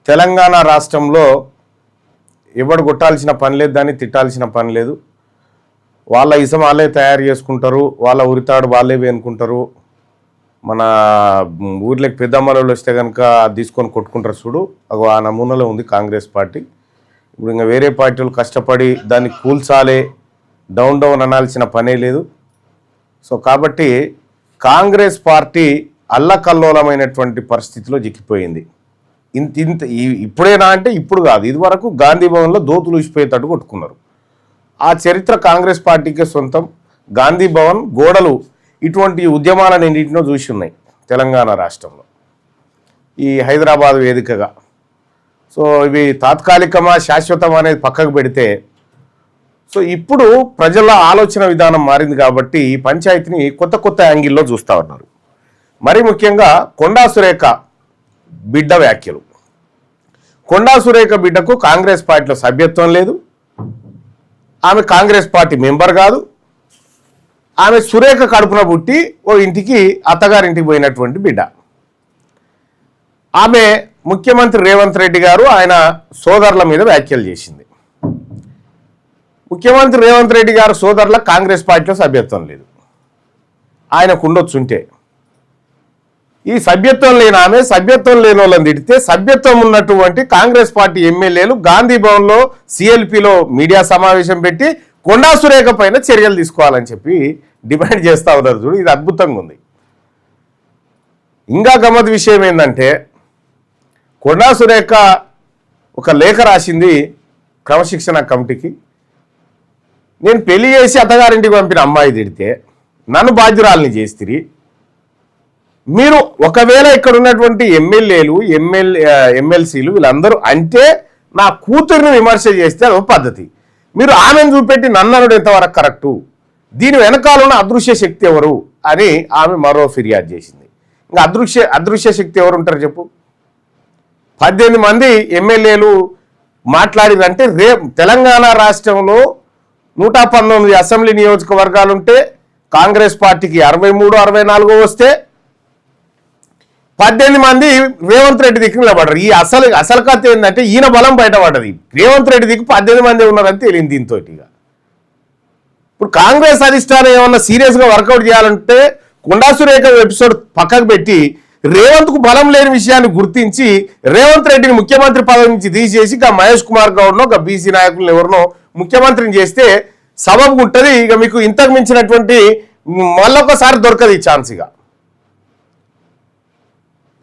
తెలంగాణ రాష్ట్రంలో ఎవడు కొట్టాల్సిన పని లేదు, దాన్ని తిట్టాల్సిన పని లేదు. వాళ్ళ ఇసం వాళ్ళే తయారు చేసుకుంటారు, వాళ్ళ ఉరితాడు వాళ్ళే వేనుకుంటారు. మన ఊర్లోకి పెద్దమ్మలు వస్తే కనుక తీసుకొని కొట్టుకుంటారు చూడు, అగో ఆ నమూనాలో ఉంది కాంగ్రెస్ పార్టీ. ఇప్పుడు ఇంకా వేరే పార్టీలు కష్టపడి దాన్ని కూల్చాలే, డౌన్ డౌన్ అనాల్సిన పనే లేదు. సో కాబట్టి కాంగ్రెస్ పార్టీ అల్లకల్లోలమైనటువంటి పరిస్థితిలో చిక్కిపోయింది. ఇప్పుడేనా అంటే ఇప్పుడు కాదు, ఇది వరకు గాంధీ భవన్లో దోతులు ఊసిపోయేటట్టు కొట్టుకున్నారు. ఆ చరిత్ర కాంగ్రెస్ పార్టీకే సొంతం. గాంధీ భవన్ గోడలు ఇటువంటి ఉద్యమాలను ఎన్నింటినో చూసి ఉన్నాయి తెలంగాణ రాష్ట్రంలో, ఈ హైదరాబాద్ వేదికగా. సో ఇవి తాత్కాలికమా శాశ్వతమా అనేది పక్కకు పెడితే, సో ఇప్పుడు ప్రజల ఆలోచన విధానం మారింది కాబట్టి ఈ పంచాయతీని కొత్త కొత్త యాంగిల్లో చూస్తూ ఉన్నారు. మరీ ముఖ్యంగా కొండా సురేఖ బిడ్డ వ్యాఖ్యలు. కొండా సురేఖ బిడ్డకు కాంగ్రెస్ పార్టీలో సభ్యత్వం లేదు, ఆమె కాంగ్రెస్ పార్టీ మెంబర్ కాదు. ఆమె సురేఖ కడుపున పుట్టి ఓ ఇంటికి అత్తగారింటికి పోయినటువంటి బిడ్డ. ఆమె ముఖ్యమంత్రి రేవంత్ రెడ్డి గారు ఆయన సోదరుల మీద వ్యాఖ్యలు చేసింది. ముఖ్యమంత్రి రేవంత్ రెడ్డి గారు సోదరుల కాంగ్రెస్ పార్టీలో సభ్యత్వం లేదు, ఆయనకు ఉండొచ్చుంటే. ఈ సభ్యత్వం లేని ఆమె సభ్యత్వం లేని వాళ్ళని తిడితే, సభ్యత్వం ఉన్నటువంటి కాంగ్రెస్ పార్టీ ఎమ్మెల్యేలు గాంధీ భవన్లో సిఎల్పిలో మీడియా సమావేశం పెట్టి కొండా సురేఖ పైన చర్యలు తీసుకోవాలని చెప్పి డిమాండ్ చేస్తూ ఉన్నారు చూడు. ఇది అద్భుతంగా ఉంది. ఇంకా గమ్మత్ విషయం ఏంటంటే, కొండా సురేఖ ఒక లేఖ రాసింది క్రమశిక్షణ కమిటీకి. నేను పెళ్లి చేసి అత్తగారింటికి పంపిన అమ్మాయి తిడితే నన్ను బాధ్యురాలని చేస్తిరి. మీరు ఒకవేళ ఇక్కడ ఉన్నటువంటి ఎమ్మెల్యేలు ఎమ్మెల్సీలు వీళ్ళందరూ అంటే నా కూతురిని విమర్శ చేస్తే అదొక పద్ధతి. మీరు ఆమెను చూపెట్టి నన్ను అనడం ఎంతవరకు కరెక్టు? దీని వెనకాల ఉన్న అదృశ్య శక్తి ఎవరు అని ఆమె మరో ఫిర్యాదు చేసింది. ఇంకా అదృశ్య శక్తి ఎవరు ఉంటారు చెప్పు? 18 మంది ఎమ్మెల్యేలు మాట్లాడినంటే తెలంగాణ రాష్ట్రంలో 119 అసెంబ్లీ నియోజకవర్గాలుంటే కాంగ్రెస్ పార్టీకి 63, 64 వస్తే 18 మంది రేవంత్ రెడ్డి దిక్కు నిలబడ్డారు. ఈ అసలు కథ ఏంటంటే ఈయన బలం బయటపడ్డది. రేవంత్ రెడ్డి దిక్కు 18 మంది ఉన్నారని తేలింది దీంతో. ఇప్పుడు కాంగ్రెస్ అధిష్టానం ఏమన్నా సీరియస్గా వర్కౌట్ చేయాలంటే కొండా సురేఖ ఎపిసోడ్ పక్కకు పెట్టి రేవంత్కు బలం లేని విషయాన్ని గుర్తించి రేవంత్ రెడ్డిని ముఖ్యమంత్రి పదవి నుంచి తీసేసి ఇక మహేష్ కుమార్ గౌడ్నో ఇక బీసీ నాయకులను ఎవరినో ముఖ్యమంత్రిని చేస్తే సబబు ఉంటుంది. ఇక మీకు ఇంతకు మించినటువంటి మళ్ళొకసారి దొరకదు ఈ ఛాన్స్. ఇక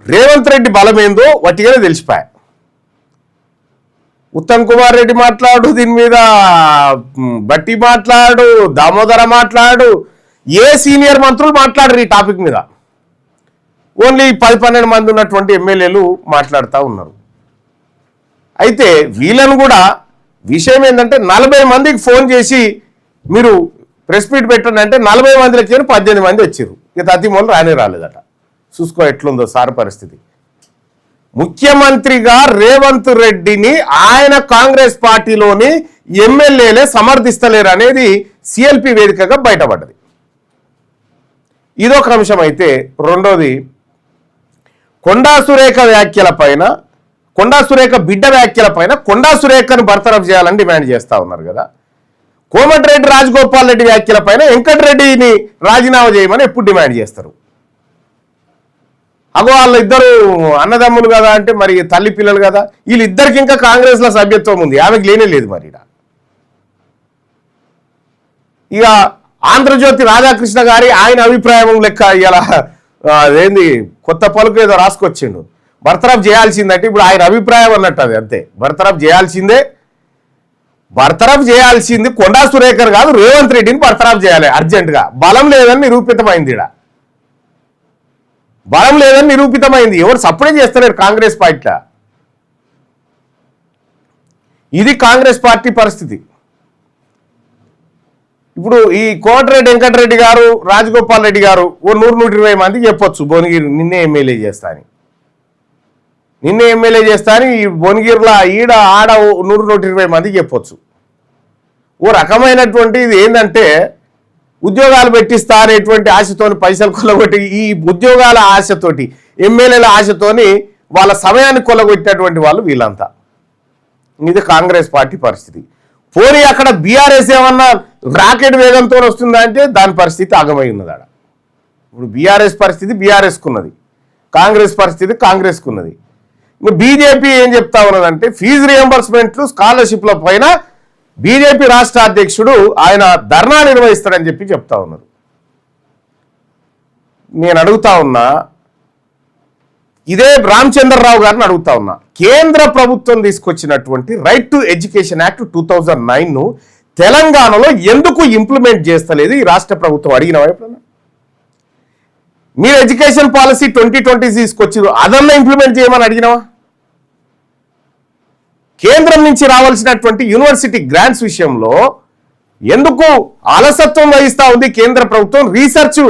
రేవంత్ రెడ్డి బలం ఏందో వట్టిగానే తెలిసిపోయా. ఉత్తమ్ కుమార్ రెడ్డి మాట్లాడు, దీని మీద బట్టి మాట్లాడు, దామోదర మాట్లాడు, ఏ సీనియర్ మంత్రులు మాట్లాడరు ఈ టాపిక్ మీద. ఓన్లీ 10-12 మంది ఉన్నటువంటి ఎమ్మెల్యేలు మాట్లాడుతూ ఉన్నారు. అయితే వీళ్ళను కూడా విషయం ఏంటంటే 40 మందికి ఫోన్ చేసి మీరు ప్రెస్ మీట్ పెట్టండి అంటే 40 మందిలకి 18 మంది వచ్చారు. ఇక తతిమూలు రాలేదట. చూసుకో ఎట్లుందో సార్ పరిస్థితి. ముఖ్యమంత్రిగా రేవంత్ రెడ్డిని ఆయన కాంగ్రెస్ పార్టీలోని ఎమ్మెల్యేలే సమర్థిస్తలేరు అనేది సిఎల్పి వేదికగా బయటపడ్డది. ఇదొక అంశం. అయితే రెండోది, కొండా సురేఖ వ్యాఖ్యల పైన, కొండా సురేఖ బిడ్డ వ్యాఖ్యల పైన కొండా సురేఖను బర్తరఫ్ చేయాలని డిమాండ్ చేస్తూ ఉన్నారు కదా. కోమటిరెడ్డి రాజగోపాల్ రెడ్డి వ్యాఖ్యల పైన వెంకటరెడ్డిని రాజీనామా చేయమని ఎప్పుడు డిమాండ్ చేస్తారు? అగో వాళ్ళిద్దరు అన్నదమ్ములు కదా అంటే మరి తల్లి పిల్లలు కదా, వీళ్ళిద్దరికి ఇంకా కాంగ్రెస్లో సభ్యత్వం ఉంది, ఆమెకు లేనే లేదు. మరి ఇక ఆంధ్రజ్యోతి రాధాకృష్ణ గారి ఆయన అభిప్రాయం లెక్క ఇలా అదేంది కొత్త పలుకు ఏదో రాసుకొచ్చిండు, బర్తరఫ్ చేయాల్సిందంటే ఇప్పుడు ఆయన అభిప్రాయం అన్నట్టు. అది అంతే, బర్తరఫ్ చేయాల్సిందే. బర్తరఫ్ చేయాల్సింది కొండా సురేఖర్ కాదు, రేవంత్ రెడ్డిని బర్తరఫ్ చేయాలి అర్జెంటుగా. బలం లేదని నిరూపితమైంది. బలం లేదని నిరూపితమైంది. ఎవరు సపోర్ట్ చేస్తలేరు కాంగ్రెస్ పార్టీలో. ఇది కాంగ్రెస్ పార్టీ పరిస్థితి. ఇప్పుడు ఈ కోమటిరెడ్డి వెంకటరెడ్డి గారు, రాజగోపాల్ రెడ్డి గారు ఓ 100-120 మందికి చెప్పొచ్చు భువనగిరి నిన్నే ఎమ్మెల్యే చేస్తా అని ఈ భువనగిరిలో ఈడ ఆడ 100-120 మందికి చెప్పొచ్చు. ఓ రకమైనటువంటి ఇది ఏంటంటే ఉద్యోగాలు పెట్టిస్తా అనేటువంటి ఆశతోని పైసలు కొల్లగొట్టి ఈ ఉద్యోగాల ఆశతోటి ఎమ్మెల్యేల ఆశతోని వాళ్ళ సమయాన్ని కొల్లగొట్టేటువంటి వాళ్ళు వీళ్ళంతా. ఇది కాంగ్రెస్ పార్టీ పరిస్థితి. పోనీ అక్కడ బీఆర్ఎస్ ఏమన్నా రాకెట్ వేగంతో వస్తుందా అంటే దాని పరిస్థితి ఆగమై ఉన్నది. ఆడ ఇప్పుడు బీఆర్ఎస్ పరిస్థితి బీఆర్ఎస్కున్నది, కాంగ్రెస్ పరిస్థితి కాంగ్రెస్కున్నది. ఇప్పుడు బీజేపీ ఏం చెప్తా ఉన్నదంటే ఫీజు రియంబర్స్మెంట్లు స్కాలర్షిప్ల పైన బీజేపీ రాష్ట్ర అధ్యక్షుడు ఆయన ధర్నా నిర్వహిస్తాడని చెప్తా ఉన్నారు. నేను అడుగుతా ఉన్నా, ఇదే రామచంద్రరావు గారిని అడుగుతా ఉన్నా, కేంద్ర ప్రభుత్వం తీసుకొచ్చినటువంటి రైట్ టు ఎడ్యుకేషన్ యాక్ట్ 2009ను తెలంగాణలో ఎందుకు ఇంప్లిమెంట్ చేస్తలేదు ఈ రాష్ట్ర ప్రభుత్వం? అడిగినవా ఎప్పుడన్నా? మీరు ఎడ్యుకేషన్ పాలసీ 2020 తీసుకొచ్చి అదన్నా ఇంప్లిమెంట్ చేయమని అడిగినవా? కేంద్రం నుంచి రావాల్సినటువంటి యూనివర్సిటీ గ్రాంట్స్ విషయంలో ఎందుకు అలసత్వం వహిస్తా ఉంది కేంద్ర ప్రభుత్వం? రీసెర్చ్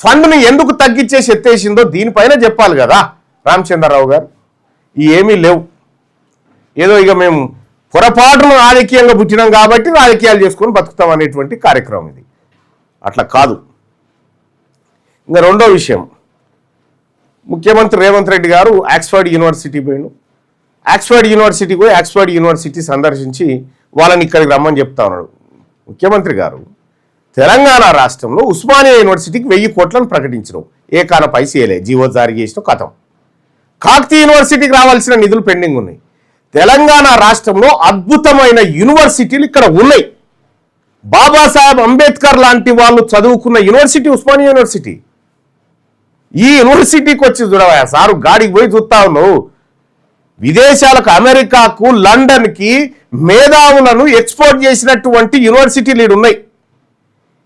ఫండ్ని ఎందుకు తగ్గించేసి ఎత్తేసిందో దీనిపైన చెప్పాలి కదా రామచంద్రరావు గారు. ఏమీ లేవు. ఏదో ఇక మేము పొరపాటును రాజకీయంగా పుట్టినాం కాబట్టి రాజకీయాలు చేసుకొని బతుకుతాం అనేటువంటి కార్యక్రమం ఇది. అట్లా కాదు. ఇంకా రెండో విషయం, ముఖ్యమంత్రి రేవంత్ రెడ్డి గారు ఆక్స్ఫర్డ్ యూనివర్సిటీ పోయిండు. ఆక్స్ఫర్డ్ యూనివర్సిటీకి పోయి ఆక్స్ఫర్డ్ యూనివర్సిటీ సందర్శించి వాళ్ళని ఇక్కడికి రమ్మని చెప్తా ఉన్నాడు. ముఖ్యమంత్రి గారు తెలంగాణ రాష్ట్రంలో ఉస్మానియా యూనివర్సిటీకి 1000 కోట్లను ప్రకటించడం, ఏ కాన పైసేయలే, జీవో జారీ చేసిన కథం. కాకతీయ యూనివర్సిటీకి రావాల్సిన నిధులు పెండింగ్ ఉన్నాయి. తెలంగాణ రాష్ట్రంలో అద్భుతమైన యూనివర్సిటీలు ఇక్కడ ఉన్నాయి. బాబాసాహెబ్ అంబేద్కర్ లాంటి వాళ్ళు చదువుకున్న యూనివర్సిటీ ఉస్మానియా యూనివర్సిటీ. ఈ యూనివర్సిటీకి వచ్చి చూడవా సారు, గాడికి పోయి చూస్తా ఉన్నావు. విదేశాలకు, అమెరికాకు, లండన్కి మేధావులను ఎక్స్పోర్ట్ చేసినటువంటి యూనివర్సిటీలు ఈడు ఉన్నాయి.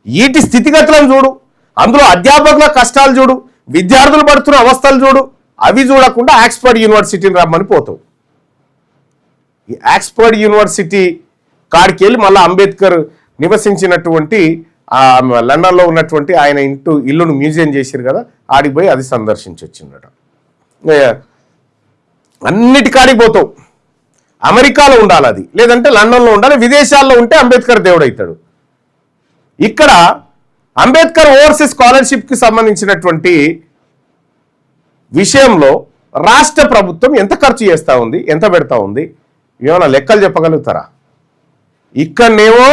వీటి స్థితిగతులను చూడు, అందులో అధ్యాపకుల కష్టాలు చూడు, విద్యార్థులు పడుతున్న అవస్థలు చూడు. అవి చూడకుండా ఆక్స్ఫర్డ్ యూనివర్సిటీని రమ్మని పోతావు. ఈ ఆక్స్ఫర్డ్ యూనివర్సిటీ కాడికి వెళ్ళి మళ్ళీ అంబేద్కర్ నివసించినటువంటి లండన్లో ఉన్నటువంటి ఆయన ఇల్లును మ్యూజియం చేశారు కదా, ఆడికి పోయి అది సందర్శించి వచ్చిందట. అన్నిటికాడికి పోతావు. అమెరికాలో ఉండాలి అది, లేదంటే లండన్లో ఉండాలి. విదేశాల్లో ఉంటే అంబేద్కర్ దేవుడు అవుతాడు. ఇక్కడ అంబేద్కర్ ఓవర్సీస్ స్కాలర్షిప్కి సంబంధించినటువంటి విషయంలో రాష్ట్ర ప్రభుత్వం ఎంత ఖర్చు చేస్తూ ఉంది, ఎంత పెడతా ఉంది, ఏమైనా లెక్కలు చెప్పగలుగుతారా? ఇక్కడనేమో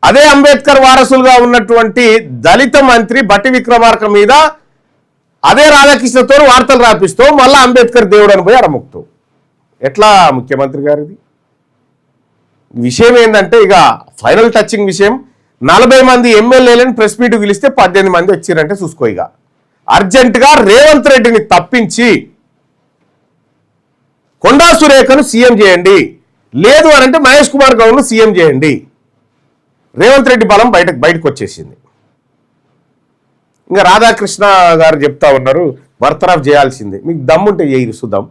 అదే అంబేద్కర్ వారసులుగా ఉన్నటువంటి దళిత మంత్రి బట్టి విక్రమార్క మీద అదే రాధాకృష్ణతో వార్తలు రాపిస్తూ మళ్ళీ అంబేద్కర్ దేవుడు అని పోయి అడముక్తూ. ఎట్లా ముఖ్యమంత్రి గారిది? విషయం ఏంటంటే ఇక ఫైనల్ టచింగ్ విషయం, 40 మంది ఎమ్మెల్యేలను ప్రెస్ మీట్ పిలిస్తే 18 మంది వచ్చిరంటే చూసుకో. ఇక అర్జెంటుగా రేవంత్ రెడ్డిని తప్పించి కొండా సురేఖను సీఎం చేయండి, లేదు అని అంటే మహేష్ కుమార్ గౌడ్ను సీఎం చేయండి. రేవంత్ రెడ్డి బలం బయటకు వచ్చేసింది. ఇంకా రాధాకృష్ణ గారు చెప్తా ఉన్నారు బర్తరఫ్ చేయాల్సిందే. మీకు దమ్ముంటే చేయి చూద్దాం.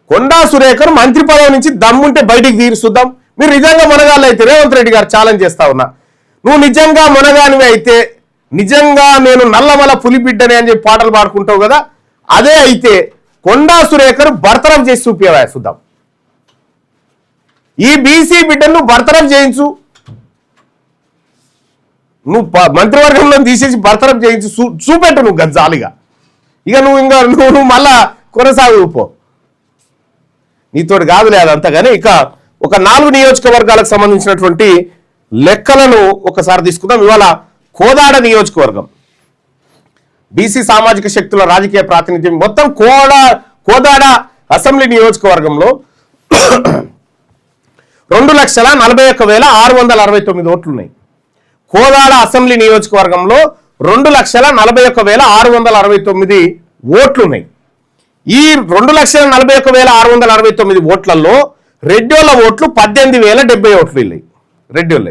కొండా సురేఖను మంత్రి పదవి నుంచి దమ్ముంటే బయటికి తీరుస్తుందాం. మీరు నిజంగా మునగాళ్ళు అయితే రేవంత్ రెడ్డి గారు ఛాలెంజ్ చేస్తా ఉన్నా, నువ్వు నిజంగా మునగానివి అయితే, నిజంగా నేను నల్లమల పులిబిడ్డని అని చెప్పి పాటలు పాడుకుంటావు కదా, అదే అయితే కొండా సురేఖను బర్తరఫ్ చేసి చూపివా చూద్దాం. ఈ బీసీ బిడ్డను నువ్వు బర్తరఫ్ చేయించు, నువ్వు మంత్రివర్గంలో తీసేసి బర్తరఫ్ చేయించు, చూపెట్టు నువ్వు గజ్జాలిగా. ఇక నువ్వు మళ్ళా కొనసాగిపో, నీతోటి కాదులే అదంతా. కానీ ఇక ఒక 4 నియోజకవర్గాలకు సంబంధించినటువంటి లెక్కలను ఒకసారి తీసుకుందాం. ఇవాళ కోదాడ నియోజకవర్గం బీసీ సామాజిక శక్తుల రాజకీయ ప్రాతినిధ్యం మొత్తం కోదాడ అసెంబ్లీ నియోజకవర్గంలో 2,41,669 ఓట్లున్నాయి. కోదాడ అసెంబ్లీ నియోజకవర్గంలో 2,41,669 ఓట్లున్నాయి. ఈ 2,41,669 ఓట్లలో రెడ్డిోళ్ళ ఓట్లు 18,070 ఓట్లు వెళ్ళాయి. రెడ్డిోళ్ళ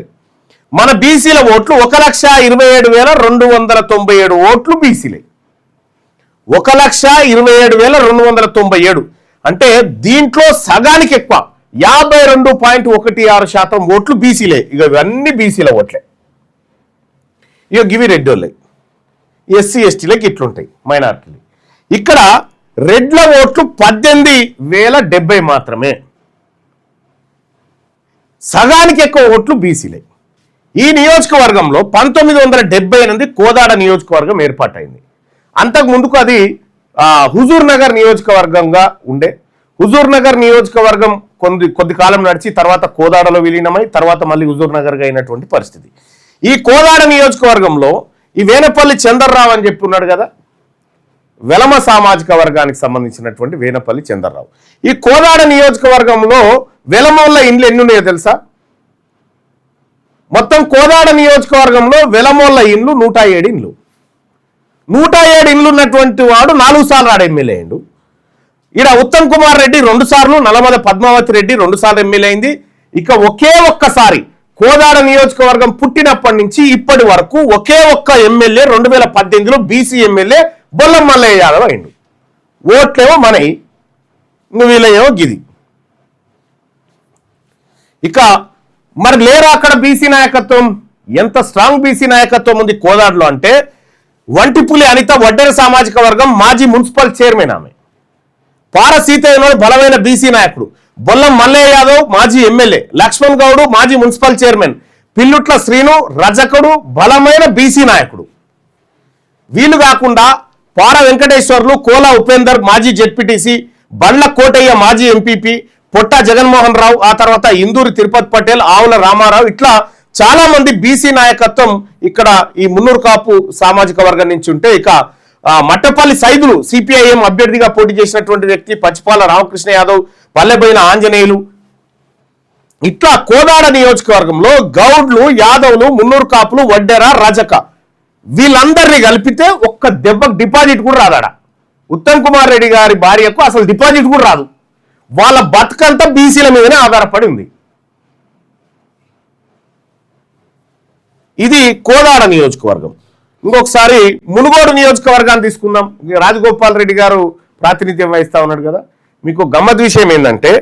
మన బీసీల ఓట్లు 1,27,297 ఓట్లు బీసీలే. 1,27,297 అంటే దీంట్లో సగానికి ఎక్కువ 52.16% ఓట్లు బీసీలే. ఇక ఇవన్నీ బీసీల ఓట్లే. ఇక గివి రెడ్డిోళ్ళే. ఎస్సీ ఎస్టీలకి ఇట్లుంటాయి మైనార్టీలు. ఇక్కడ రెడ్ల ఓట్లు 18,070 మాత్రమే. సగానికి ఎక్కువ ఓట్లు బీసీలే. ఈ నియోజకవర్గంలో 1978 కోదాడ నియోజకవర్గం ఏర్పాటైంది. అంతకు ముందుకు అది హుజూర్ నగర్ నియోజకవర్గంగా ఉండే. హుజూర్ నగర్ నియోజకవర్గం కొద్ది కాలం నడిచి తర్వాత కోదాడలో విలీనమై తర్వాత మళ్ళీ హుజూర్ నగర్గా అయినటువంటి పరిస్థితి. ఈ కోదాడ నియోజకవర్గంలో ఈ వేనపల్లి చంద్రరావు అని చెప్పి ఉన్నాడు కదా, వెలమ సామాజిక వర్గానికి సంబంధించినటువంటి వేనపల్లి చంద్రరావు. ఈ కోదాడ నియోజకవర్గంలో వెలమోళ్ళ ఇండ్లు ఎన్ని ఉన్నాయో తెలుసా? మొత్తం కోదాడ నియోజకవర్గంలో వెలమోళ్ళ ఇండ్లు 107 ఇండ్లు. 107 ఇండ్లు ఉన్నటువంటి వాడు 4 సార్లు ఆడ ఎమ్మెల్యే అయిండు. ఈడ ఉత్తమ్ కుమార్ రెడ్డి 2 సార్లు, నల్లమల పద్మావతి రెడ్డి 2 సార్లు ఎమ్మెల్యే అయింది. ఇక ఒకే ఒక్కసారి కోదాడ నియోజకవర్గం పుట్టినప్పటి నుంచి ఇప్పటి వరకు ఒకే ఒక్క ఎమ్మెల్యే 2018లో బీసీ ఎమ్మెల్యే బొల్లం మల్లయ్య యాదవ్ అయిండు. ఓట్లేమో మనయి, వీళ్ళేమో గిది. ఇక మరి లేరా అక్కడ బీసీ నాయకత్వం? ఎంత స్ట్రాంగ్ బీసీ నాయకత్వం ఉంది కోదాడలో అంటే, వంటిపులి అనిత వడ్డెర సామాజిక వర్గం మాజీ మున్సిపల్ చైర్మన్, ఆమె పార సీతయ్య బలమైన బీసీ నాయకుడు, బొల్లం మల్లయ్య యాదవ్ మాజీ ఎమ్మెల్యే, లక్ష్మణ్ గౌడ్ మాజీ మున్సిపల్ చైర్మన్, పిల్లుట్ల శ్రీను రజకుడు బలమైన బీసీ నాయకుడు. వీళ్ళు కాకుండా పార వెంకటేశ్వర్లు, కోలా ఉపేందర్ మాజీ జెడ్పీటీసీ, బండ్ల కోటయ్య మాజీ ఎంపీపీ, పొట్ట జగన్మోహన్ రావు, ఆ తర్వాత ఇందూరి తిరుపతి పటేల్, ఆవుల రామారావు, ఇట్లా చాలా మంది బీసీ నాయకత్వం ఇక్కడ ఈ మున్నూరు కాపు సామాజిక వర్గం నుంచి ఉంటే, ఇక మట్టపల్లి సైదులు సిపిఐఎం అభ్యర్థిగా పోటీ చేసినటువంటి వ్యక్తి, పచ్చిపాల రామకృష్ణ యాదవ్, పల్లెబోయిన ఆంజనేయులు, ఇట్లా కోదాడ నియోజకవర్గంలో గౌడ్లు, యాదవులు, మున్నూరు కాపులు, వడ్డెర, రజక వీళ్ళందరినీ కలిపితే ఒక్క దెబ్బకు డిపాజిట్ కూడా రాదాడ. ఉత్తమ్ కుమార్ రెడ్డి గారి భార్యకు అసలు డిపాజిట్ కూడా రాదు. వాళ్ళ బతుకంతా బీసీల మీదనే ఆధారపడి ఉంది. ఇది కోదాడ నియోజకవర్గం. ఇంకొకసారి మునుగోడు నియోజకవర్గాన్ని తీసుకుందాం. రాజగోపాల్ రెడ్డి గారు ప్రాతినిధ్యం వహిస్తా ఉన్నాడు కదా. మీకు గమ్మత్ విషయం ఏంటంటే,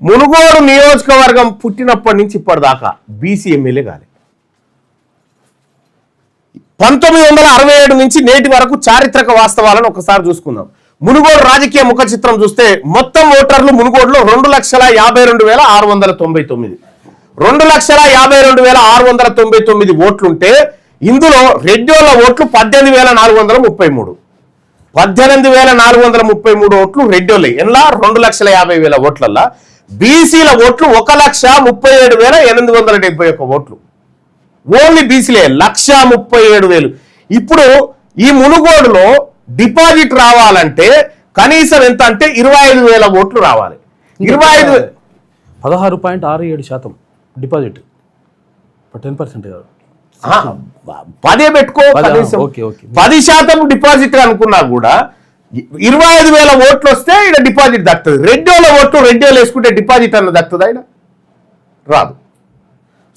మునుగోడు నియోజకవర్గం పుట్టినప్పటి నుంచి ఇప్పటిదాకా బీసీ ఎమ్మెల్యే కాలే. 1967 నుంచి నేటి వరకు చారిత్రక వాస్తవాలను ఒకసారి చూసుకుందాం. మునుగోడు రాజకీయ ముఖ చిత్రం చూస్తే మొత్తం ఓటర్లు మునుగోడులో 2,52,699. 2,52,699 ఓట్లుంటే ఇందులో రెడ్డిోళ్ళ ఓట్లు 18,433. 18,433 ఓట్లు రెడ్డిోళ్ళే. ఎలా 2,50,000 ఓట్లల్లా బీసీల ఓట్లు 1,37,871 ఓట్లు. ఓన్లీ బీసీలే 1,37,000. ఇప్పుడు ఈ మునుగోడులో డిపాజిట్ రావాలంటే కనీసం ఎంత అంటే 25,000 ఓట్లు రావాలి. 16.67% డిపాజిట్, 10% కాదు, 10 పెట్టుకో. 10% డిపాజిట్ అనుకున్నా కూడా 25,000 ఓట్లు వస్తే ఇక్కడ డిపాజిట్ దక్కుతుంది. రెడ్డిోళ్ళ ఓట్లు రెడ్డిోళ్ళు వేసుకుంటే డిపాజిట్ అన్న దక్కుతుంది, ఆయన రాదు.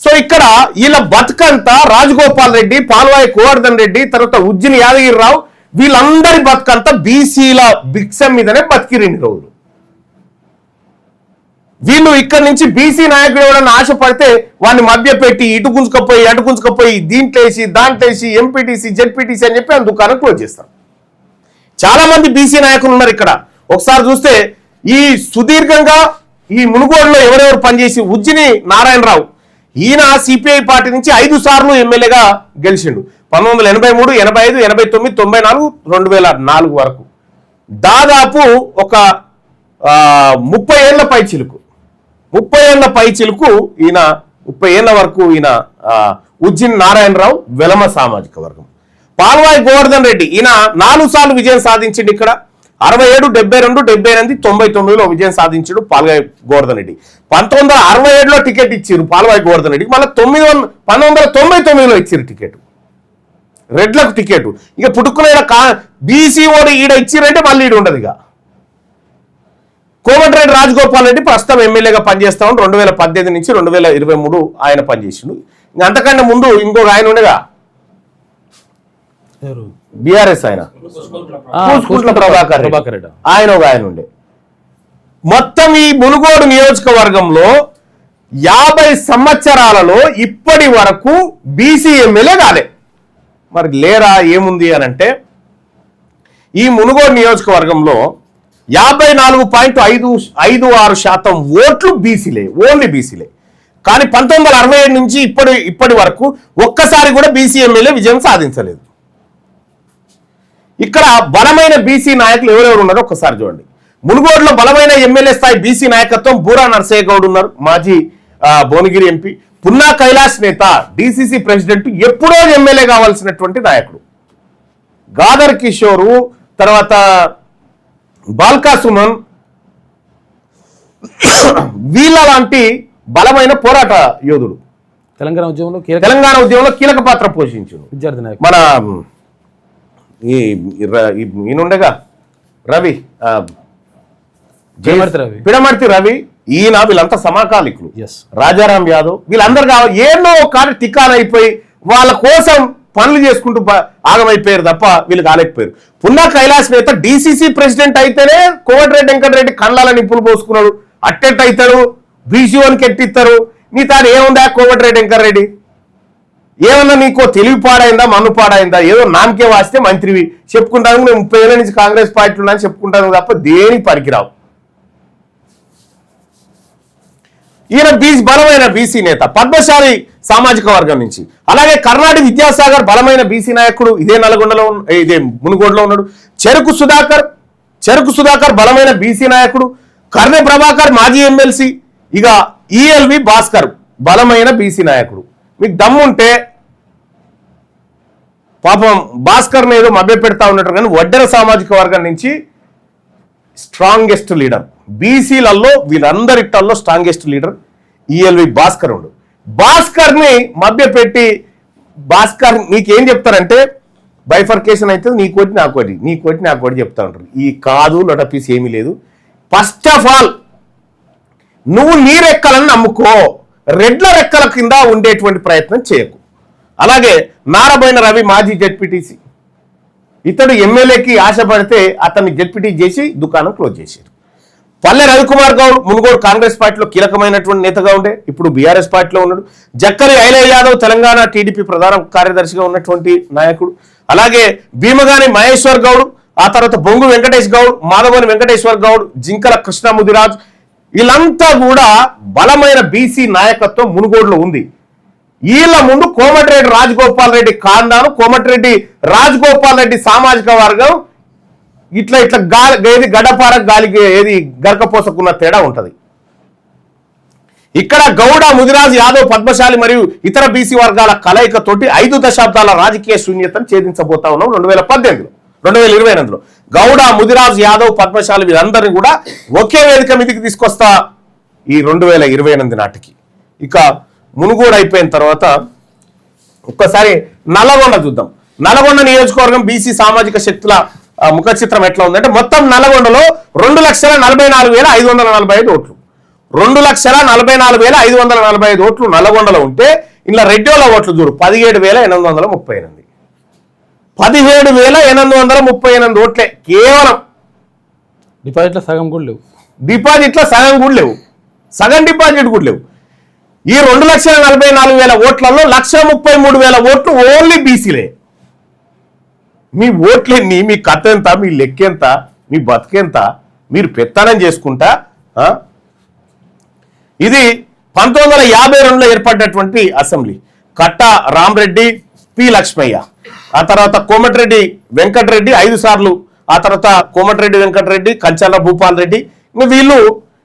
సో ఇక్కడ వీళ్ళ బతుకంతా రాజగోపాల్ రెడ్డి, పాల్వాయి గోవర్ధన్ రెడ్డి, తర్వాత ఉజ్జిని యాదగిరిరావు, వీళ్ళందరి బతుకంతా బీసీల భిక్షం మీదనే బతికిరిండి రోజులు. వీళ్ళు ఇక్కడి నుంచి బీసీ నాయకుడు ఎవరన్నా ఆశపడితే వాడిని మధ్య పెట్టి ఇటు గుంజుకపోయి అటు గుంజుకపోయి దీంట్లో వేసి దాంట్లో వేసి ఎంపీటీసీ జెడ్పీటీసీ అని చెప్పి ఆ దుకాణం క్లోజ్ చేస్తారు. చాలా మంది బీసీ నాయకులు ఉన్నారు ఇక్కడ. ఒకసారి చూస్తే ఈ సుదీర్ఘంగా ఈ మునుగోడులో ఎవరెవరు పనిచేసి, ఉజ్జిని నారాయణరావు, ఈయన సిపిఐ పార్టీ నుంచి 5 సార్లు ఎమ్మెల్యేగా గెలిచిండు. 1983, 85, 89, 94, 2004 వరకు దాదాపు ఒక 30 ఏళ్ల పై చిలుకు ఈయన 30 ఏళ్ల వరకు ఈయన ఉజ్జిన్ నారాయణరావు వెలమ సామాజిక వర్గం. పాల్వాయి గోవర్ధన్ రెడ్డి ఈయన 4 సార్లు విజయం సాధించిండు. ఇక్కడ 67, 72, 78, 99లో విజయం సాధించాడు పాల్వాయి గోవర్ధన్ రెడ్డి. 1967లో టికెట్ ఇచ్చారు పాల్వాయి గోవర్ధన్ రెడ్డికి. మళ్ళీ 1999లో ఇచ్చారు టికెట్, రెడ్లకు టికెట్. ఇక పుట్టుకునే బీసీ ఓడి ఈడ ఇచ్చిరంటే మళ్ళీ ఈడ ఉండదు. ఇక కోమటిరెడ్డి రాజగోపాల్ రెడ్డి ప్రస్తుతం ఎమ్మెల్యేగా పనిచేస్తా ఉండి 2018 నుంచి 2023 ఆయన పనిచేసిండు. ఇంకా అంతకంటే ముందు ఇంకొక ఆయన ఉండగా బీఆర్ఎస్ ఆయన ప్రభాకర్ రెడ్డి, ఆయన ఒక ఆయన ఉండే. మొత్తం ఈ మునుగోడు నియోజకవర్గంలో 50 సంవత్సరాలలో ఇప్పటి వరకు బీసీ ఎమ్మెల్యే కాలే. మరి లేరా ఏముంది అని అంటే, ఈ మునుగోడు నియోజకవర్గంలో 54.56% ఓట్లు బీసీలే, ఓన్లీ బీసీలే. కానీ 1967 నుంచి ఇప్పటి వరకు ఒక్కసారి కూడా బీసీ ఎమ్మెల్యే విజయం సాధించలేదు. ఇక్కడ బలమైన బీసీ నాయకులు ఎవరెవరు ఉన్నారో ఒక్కసారి చూడండి. మునుగోడులో బలమైన ఎమ్మెల్యే స్థాయి బీసీ నాయకత్వం బూరా నరసయ్య గౌడ్ ఉన్నారు, మాజీ భువనగిరి ఎంపీ. పున్నా కైలాస్ నేత, డిసిసి ప్రెసిడెంట్, ఎప్పుడో ఎమ్మెల్యే కావాల్సినటువంటి నాయకుడు. గాదర్ కిషోరు, తర్వాత బాల్కా సుమన్, వీళ్ళ లాంటి బలమైన పోరాట యోధుడు తెలంగాణ ఉద్యమంలో కీలక పాత్ర పోషించు విద్యార్థి నాయకుడు. మన ఈయనుండగా రవి, పిడమర్తి రవి, ఈయన వీళ్ళంతా సమకాలికులు. రాజారాం యాదవ్ వీళ్ళందరూ ఎన్నో కాదు టికాలైపోయి వాళ్ళ కోసం పనులు చేసుకుంటూ ఆగమైపోయారు తప్ప వీళ్ళు కాలేకపోయారు. పున్నా కైలాస్ నేత డిసిసి ప్రెసిడెంట్ అయితేనే కోమటిరెడ్డి వెంకటరెడ్డి కళ్ళాల నిప్పులు పోసుకున్నాడు. అట్టెట్ అవుతాడు, బీసీఓనికి ఎట్టిస్తారు. నీ తాను ఏముందా కోమటిరెడ్డి వెంకటరెడ్డి? ఏమన్నా నీకో తెలివి పాడైందా, మన్ను పాడైందా? ఏదో నామకే వాస్తే మంత్రివి చెప్పుకుంటాను, నేను 30 ఏళ్ళ నుంచి కాంగ్రెస్ పార్టీలో అని చెప్పుకుంటాను తప్ప దేనికి పనికిరావు. ఈయన బలమైన బీసీ నేత, పద్మశాలి సామాజిక వర్గం నుంచి. అలాగే కర్ణాటక విద్యాసాగర్ బలమైన బీసీ నాయకుడు, ఇదే నల్గొండలో, ఇదే మునుగోడులో ఉన్నాడు. చెరుకు సుధాకర్ బలమైన బీసీ నాయకుడు. కర్ణె ప్రభాకర్ మాజీ ఎమ్మెల్సీ. ఇక ఈఎల్వి భాస్కర్ బలమైన బీసీ నాయకుడు. మీకు దమ్ముంటే పాపం భాస్కర్ ఏదో మభ్య పెడతా ఉన్నట్టు, కానీ వడ్డెర సామాజిక వర్గం నుంచి స్ట్రాంగెస్ట్ లీడర్, బీసీలలో వీళ్ళందరిలో స్ట్రాంగెస్ట్ లీడర్ ఈఎల్వి భాస్కర్ ఉండు. భాస్కర్ని మభ్యపెట్టి, భాస్కర్ నీకేం చెప్తారంటే బైఫర్కేషన్ అయితే నీకోటి నాకోటి చెప్తా ఉంటారు. ఈ కాదు లొటపీస్ ఏమీ లేదు. ఫస్ట్ ఆఫ్ ఆల్ నువ్వు నీ రెక్కలను నమ్ముకో, రెడ్ల రెక్కల కింద ఉండేటువంటి ప్రయత్నం చేయకు. అలాగే నారబోయిన రవి మాజీ జెడ్పీటీసీ, ఇతడు ఎమ్మెల్యేకి ఆశపడితే అతన్ని జెడ్పీటీ చేసి దుకాణం క్లోజ్ చేశారు. పల్లె రవికుమార్ గౌడ్ మునుగోడు కాంగ్రెస్ పార్టీలో కీలకమైనటువంటి నేతగా ఉండే, ఇప్పుడు బీఆర్ఎస్ పార్టీలో ఉన్నాడు. జక్కరి ఐలయ్య యాదవ్ తెలంగాణ టీడీపీ ప్రధాన కార్యదర్శిగా ఉన్నటువంటి నాయకుడు. అలాగే భీమగాని మహేశ్వర్ గౌడ్, ఆ తర్వాత బొంగు వెంకటేష్ గౌడ్, మాధవని వెంకటేశ్వర్ గౌడ్, జింకల కృష్ణ ముదిరాజ్, వీళ్ళంతా కూడా బలమైన బీసీ నాయకత్వం మునుగోడులో ఉంది. వీళ్ళ ముందు కోమటిరెడ్డి రాజగోపాల్ రెడ్డి ఖాందాను, కోమటిరెడ్డి రాజగోపాల్ రెడ్డి సామాజిక వర్గం ఇట్లా ఏది గడపార గాలికి ఏది గరకపోసకున్న తేడా ఉంటది. ఇక్కడ గౌడ, ముదిరాజ్, యాదవ్, పద్మశాలి మరియు ఇతర బీసీ వర్గాల కలయికతోటి 5 దశాబ్దాల రాజకీయ శూన్యతను ఛేదించబోతా ఉన్నాం 2028లో. గౌడ, ముదిరాజ్, యాదవ్, పద్మశాలి వీరందరినీ కూడా ఒకే వేదిక మీదకి తీసుకొస్తా ఈ 2028 నాటికి. ఇక మునుగోడు అయిపోయిన తర్వాత ఒక్కసారి నల్లగొండ చూద్దాం. నల్లగొండ నియోజకవర్గం బీసీ సామాజిక శక్తుల ముఖ చిత్రం ఎట్లా ఉందంటే, మొత్తం నల్లగొండలో 2,44,545 ఓట్లు, 2,44,545 ఓట్లు నల్లగొండలో ఉంటే, ఇలా రెడ్డిల ఓట్లు చూడు 17,838, 17,838 ఓట్లే కేవలం. డిపాజిట్లో సగం కూడా లేవు, సగం డిపాజిట్ కూడా లేవు. ఈ 2,44,000 ఓట్లలో 1,33,000 ఓట్లు ఓన్లీ బీసీలే. మీ ఓట్లెన్ని, మీ కథ ఎంత, మీ లెక్కెంత, మీ బతికెంత, మీరు పెత్తనం చేసుకుంటా. ఇది 1952లో ఏర్పడినటువంటి అసెంబ్లీ. కట్ట రామరెడ్డి, పి లక్ష్మయ్య, ఆ తర్వాత కోమటిరెడ్డి వెంకటరెడ్డి 5 సార్లు, ఆ తర్వాత కోమటిరెడ్డి వెంకటరెడ్డి, కంచర్ల భూపాల్ రెడ్డి.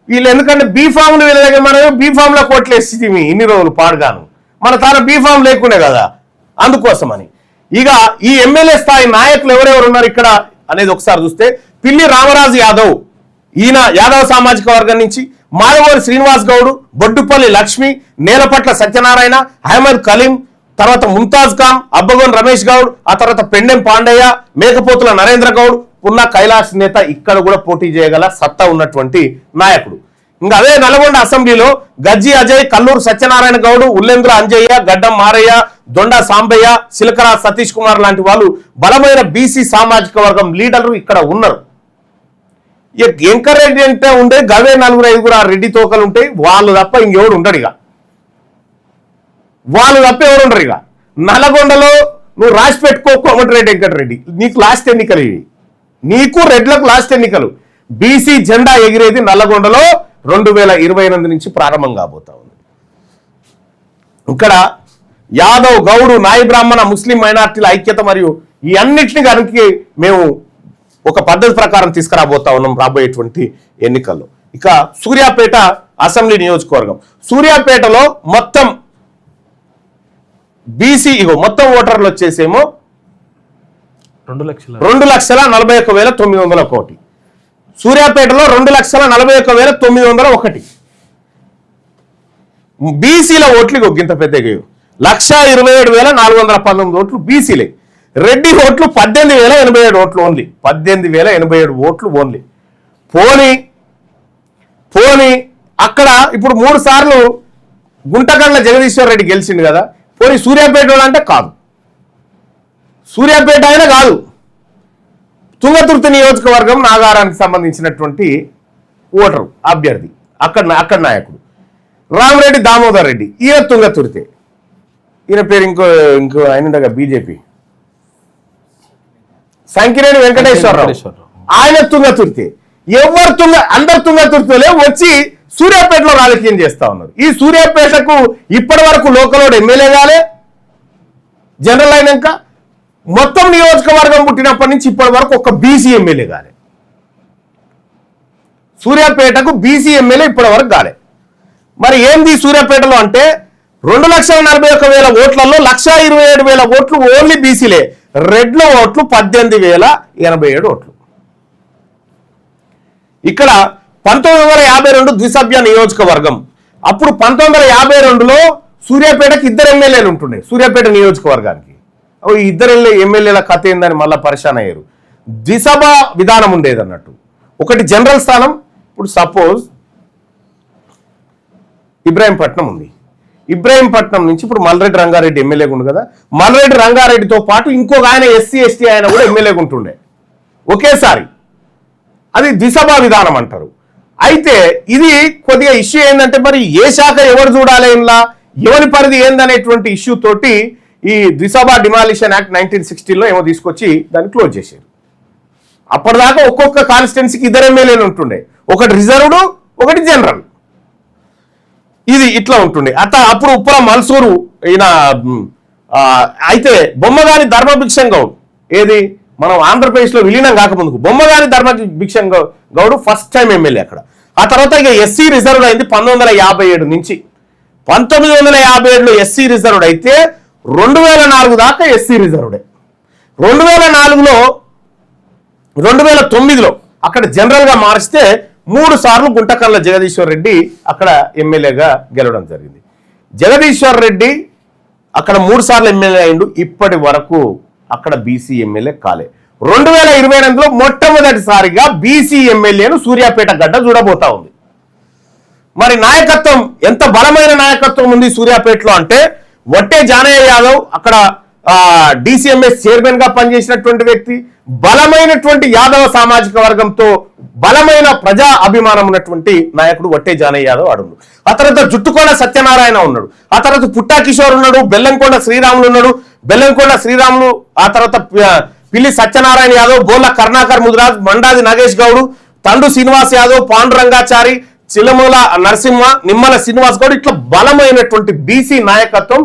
వీళ్ళు ఎందుకంటే బీఫామ్లు వీళ్ళ దగ్గర, మనం బీఫామ్లో కోట్లు వేసి ఇన్ని రోజులు పాడుగాను, మన తాను బీఫామ్ లేకునే కదా, అందుకోసమని. ఇక ఈ ఎమ్మెల్యే స్థాయి నాయకులు ఎవరెవరు ఉన్నారు ఇక్కడ అనేది ఒకసారి చూస్తే, పిల్లి రామరాజు యాదవ్, ఈయన యాదవ్ సామాజిక వర్గం నుంచి. మాధవోరి శ్రీనివాస్ గౌడ్, బొడ్డుపల్లి లక్ష్మి, నేలపట్ల సత్యనారాయణ, అహ్మద్ కలీం, తర్వాత ముంతాజ్ ఖాన్, అబ్బగోన్ రమేష్ గౌడ్, ఆ తర్వాత పెండెం పాండయ్య, మేకపోతుల నరేంద్ర గౌడ్, పున్నా కైలాస్ నేత ఇక్కడ కూడా పోటీ చేయగల సత్తా ఉన్నటువంటి నాయకుడు. ఇంకా అదే నల్గొండ అసెంబ్లీలో గజ్జి అజయ్, కల్లూరు సత్యనారాయణ గౌడ్, ఉల్లేంద్ర అంజయ్య, గడ్డం మారయ్య, దొండ సాంబయ్య, సిలకరా సతీష్ కుమార్ లాంటి వాళ్ళు బలమైన బీసీ సామాజిక వర్గం లీడర్లు ఇక్కడ ఉన్నారు. ఎంకరెడ్డి అంటే ఉండే గవే 4-5 ఆ రెడ్డి తోకలు ఉంటాయి, వాళ్ళు తప్ప ఇంకెవరు ఉండరు. ఇక నల్గొండలో నువ్వు రాసి పెట్టుకో, కోమటిరెడ్డి వెంకటరెడ్డి నీకు లాస్ట్ ఎన్నికలు, ఇవి నీకు రెడ్లకు లాస్ట్ ఎన్నికలు. బీసీ జెండా ఎగిరేది నల్లగొండలో 2028 నుంచి ప్రారంభం కాబోతా ఉంది. ఇక్కడ యాదవ్, గౌడు, నాయి బ్రాహ్మణ, ముస్లిం మైనార్టీల ఐక్యత మరియు ఈ అన్నిటిని కనుక మేము ఒక పద్ధతి ప్రకారం తీసుకురాబోతా ఉన్నాం రాబోయేటువంటి ఎన్నికల్లో. ఇక సూర్యాపేట అసెంబ్లీ నియోజకవర్గం, సూర్యాపేటలో మొత్తం బీసీ మొత్తం ఓటర్లు వచ్చేసేమో 2,41,901. సూర్యాపేటలో 2,41,901. బీసీల ఓట్లు గింత పెద్దగా 1,27,419 ఓట్లు బీసీలే. రెడ్డి ఓట్లు 18,087 ఓట్లు ఓన్లీ. 18,087 ఓట్లు ఓన్లీ. పోని అక్కడ ఇప్పుడు 3 సార్లు గుంటకండ్ల జగదీశ్వర్ రెడ్డి గెలిచిండు కదా, పోనీ సూర్యాపేట అంటే కాదు, సూర్యాపేట అయినా కాదు, తుంగతుర్తి నియోజకవర్గం నాగారానికి సంబంధించినటువంటి ఓటరు అభ్యర్థి అక్కడ నాయకుడు రామరెడ్డి దామోదర్ రెడ్డి, ఈయన తుంగతుర్తి. ఈయన పేరు ఇంకో ఆయన ఉండగా బీజేపీ సంకిరేణి వెంకటేశ్వరరావు, ఆయన తుంగతుర్తి. అందరు తుంగతుర్తిలో వచ్చి సూర్యాపేటలో రాజకీయం చేస్తా ఉన్నారు. ఈ సూర్యాపేటకు ఇప్పటి వరకు లోకల్ ఎమ్మెల్యే కాలే, జనరల్ అయినాక మొత్తం నియోజకవర్గం పుట్టినప్పటి నుంచి ఇప్పటి వరకు ఒక బీసీ ఎమ్మెల్యే కాలే. సూర్యాపేటకు బీసీ ఎమ్మెల్యే ఇప్పటి వరకు కాలే. మరి ఏంది సూర్యాపేటలో అంటే 2,41,000 ఓట్లలో 1,27,000 ఓట్లు ఓన్లీ బీసీలే. రెడ్ల ఓట్లు 18,087 ఓట్లు. ఇక్కడ 1952 ద్విసభ్య నియోజకవర్గం. అప్పుడు 1952లో సూర్యాపేటకి 2 ఎమ్మెల్యేలు ఉంటుండే సూర్యాపేట నియోజకవర్గానికి. ఈ 2 ఎమ్మెల్యేల కథ ఏందని మళ్ళీ పరిశాన్ అయ్యారు. ద్విసభ విధానం ఉండేది అన్నట్టు. ఒకటి జనరల్ స్థానం. ఇప్పుడు సపోజ్ ఇబ్రాహీంపట్నం ఉంది. ఇబ్రాహీంపట్నం నుంచి ఇప్పుడు మల్రెడ్డి రంగారెడ్డి ఎమ్మెల్యేగా ఉండు కదా, మల్రెడ్డి రంగారెడ్డితో పాటు ఇంకొక ఆయన ఎస్సీ ఎస్టీ ఆయన కూడా ఎమ్మెల్యేగా ఉంటుండే ఒకేసారి. అది ద్విసభ విధానం అంటారు. అయితే ఇది కొద్దిగా ఇష్యూ ఏంటంటే మరి ఏ శాఖ ఎవరు చూడాలి, ఇలా ఎవరి పరిధి ఏందనేటువంటి ఇష్యూ తోటి ఈ ద్విసభ డిమాలిషన్ యాక్ట్ 1960లో ఏమో తీసుకొచ్చి దాన్ని క్లోజ్ చేశారు. అప్పటిదాకా ఒక్కొక్క కాన్స్టిట్యున్సీకి 2 ఎమ్మెల్యేలు ఉంటుండే, ఒకటి రిజర్వ్డ్ ఒకటి జనరల్. ఇది ఇట్లా ఉంటుండే. అప్పుడు ఉప్పల మన్సూరు ఈయన అయితే బొమ్మగాని ధర్మభిక్షం గౌడ్, ఏది మనం ఆంధ్రప్రదేశ్లో విలీనం కాకముందుకు Bommagani Dharmabhiksham Goud first time MLA అక్కడ. ఆ తర్వాత ఇక ఎస్సీ రిజర్వ్డ్ అయింది 1957 నుంచి. 1957లో ఎస్సీ రిజర్వ్డ్ అయితే 2004 దాకా ఎస్సీ రిజర్వ్డే. 2009లో అక్కడ జనరల్గా మార్చితే 3 సార్లు గుంటకల్ల జగదీశ్వర్ రెడ్డి అక్కడ ఎమ్మెల్యేగా గెలవడం జరిగింది. జగదీశ్వర్ రెడ్డి అక్కడ 3 సార్లు ఎమ్మెల్యే అయిండు. ఇప్పటి వరకు అక్కడ బీసీ ఎమ్మెల్యే కాలే. 2028లో మొట్టమొదటిసారిగా బీసీ ఎమ్మెల్యేను సూర్యాపేట గడ్డ చూడబోతా ఉంది. మరి నాయకత్వం ఎంత బలమైన నాయకత్వం ఉంది సూర్యాపేటలో అంటే, వట్టే జానయ్య యాదవ్ అక్కడ డిసిఎంఎస్ చైర్మన్ గా పనిచేసినటువంటి వ్యక్తి, బలమైనటువంటి యాదవ సామాజిక వర్గంతో బలమైన ప్రజా అభిమానం ఉన్నటువంటి నాయకుడు వట్టే జానయ్య యాదవ్ ఆడున్నాడు. ఆ తర్వాత జుట్టుకొండ సత్యనారాయణ ఉన్నాడు. ఆ తర్వాత పుట్టా కిషోర్ ఉన్నాడు. బెల్లంకొండ శ్రీరాములు ఉన్నాడు. బెల్లంకొండ శ్రీరాములు ఆ తర్వాత పిల్లి సత్యనారాయణ యాదవ్, బోర్ల కరుణాకర్ ముదిరాజ్, మండాది నాగేష్ గౌడ్, తండు శ్రీనివాస్ యాదవ్, పాండురంగాచారి, చిలమూల నరసింహ, నిమ్మల శ్రీనివాస్ గౌడ్, ఇట్లా బలమైనటువంటి బీసీ నాయకత్వం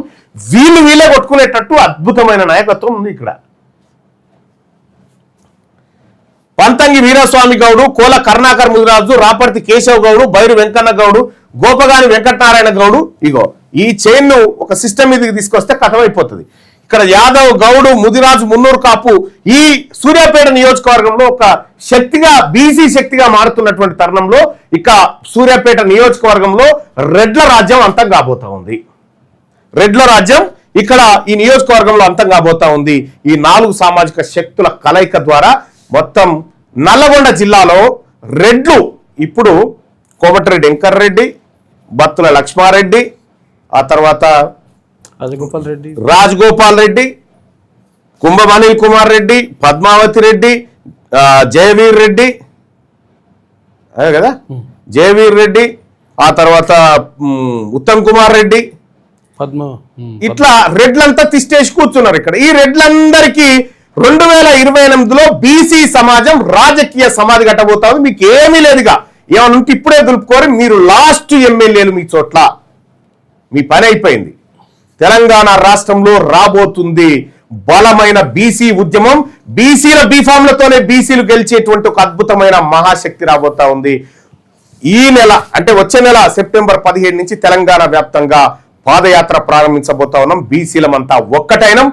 వీళ్ళే కొట్టుకునేటట్టు అద్భుతమైన నాయకత్వం ఉంది ఇక్కడ. పంతంగి వీరస్వామి గౌడు, కోల కరుణాకర్ ముదిరాజు, రాపర్తి కేశవ్ గౌడు, బైరు వెంకన్న గౌడు, గోపగాని వెంకటనారాయణ గౌడు. ఇగో ఈ చైన్ ను ఒక సిస్టమ్ మీదకి తీసుకొస్తే కథమైపోతుంది. ఇక్కడ యాదవ్, గౌడు, ముదిరాజు, మున్నూరు కాపు ఈ సూర్యాపేట నియోజకవర్గంలో ఒక శక్తిగా బీసీ శక్తిగా మారుతున్నటువంటి తరుణంలో ఇక సూర్యాపేట నియోజకవర్గంలో రెడ్ల రాజ్యం అంతం కాబోతా ఉంది. రెడ్ల రాజ్యం ఇక్కడ ఈ నియోజకవర్గంలో అంతం కాబోతా ఉంది. ఈ 4 సామాజిక శక్తుల కలయిక ద్వారా మొత్తం నల్లగొండ జిల్లాలో రెడ్లు ఇప్పుడు కోమటిరెడ్డి వెంకటరెడ్డి, బత్తుల లక్ష్మారెడ్డి, ఆ తర్వాత రాజగోపాల్ రెడ్డి, కుంభం అనిల్ కుమార్ రెడ్డి, పద్మావతి రెడ్డి, జయవీర్ రెడ్డి, అదే కదా జయవీర్ రెడ్డి, ఆ తర్వాత ఉత్తమ్ కుమార్ రెడ్డి, ఇట్లా రెడ్లంతా తిష్టేసి కూర్చున్నారు ఇక్కడ. ఈ రెడ్లందరికీ 2028లో బీసీ సమాజం రాజకీయ సమాధి కట్టబోతా ఉంది. మీకు ఏమీ లేదుగా, ఏమైనా ఉంటే ఇప్పుడే దులుపుకోరు. మీరు లాస్ట్ ఎమ్మెల్యేలు మీ చోట్ల, మీ పని అయిపోయింది. తెలంగాణ రాష్ట్రంలో రాబోతుంది బలమైన బీసీ ఉద్యమం, బీసీల బీఫామ్లతోనే బీసీలు గెలిచేటువంటి ఒక అద్భుతమైన మహాశక్తి రాబోతా ఉంది. ఈ నెల అంటే వచ్చే నెల సెప్టెంబర్ 17 నుంచి తెలంగాణ వ్యాప్తంగా పాదయాత్ర ప్రారంభించబోతా ఉన్నాం. బీసీలమంతా ఒక్కటైనం.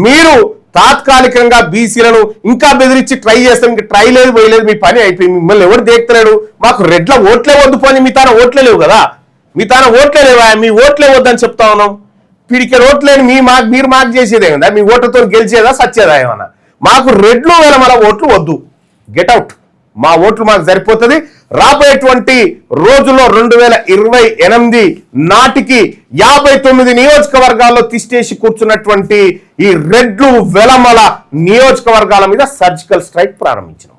మీరు తాత్కాలికంగా బీసీలను ఇంకా బెదిరించి ట్రై చేస్తాం, ఇంకా ట్రై లేదు పోయలేదు, మీ పని అయిపోయింది, మిమ్మల్ని ఎవరు దేక్తలేడు, మాకు రెడ్ల ఓట్లే వద్దు పోని, మీ తాన ఓట్లే లేవు కదా, మీ తాన ఓట్లే లేవా, మీ ఓట్లే వద్దని చెప్తా ఉన్నాం. పీడికే ఓట్లేని మీరు మాకు చేసేదే కదా, మీ ఓట్లతో గెలిచేదా సచ్చేదా ఏమన్నా, మాకు రెడ్లు మన ఓట్లు వద్దు, గెట్ అవుట్, మా ఓట్లు మాకు సరిపోతుంది. రాబోయేటువంటి రోజుల్లో 2028 నాటికి 59 నియోజకవర్గాల్లో తిష్టేసి కూర్చున్నటువంటి ఈ రెడ్లు వెలమల నియోజకవర్గాల మీద సర్జికల్ స్ట్రైక్ ప్రారంభించిన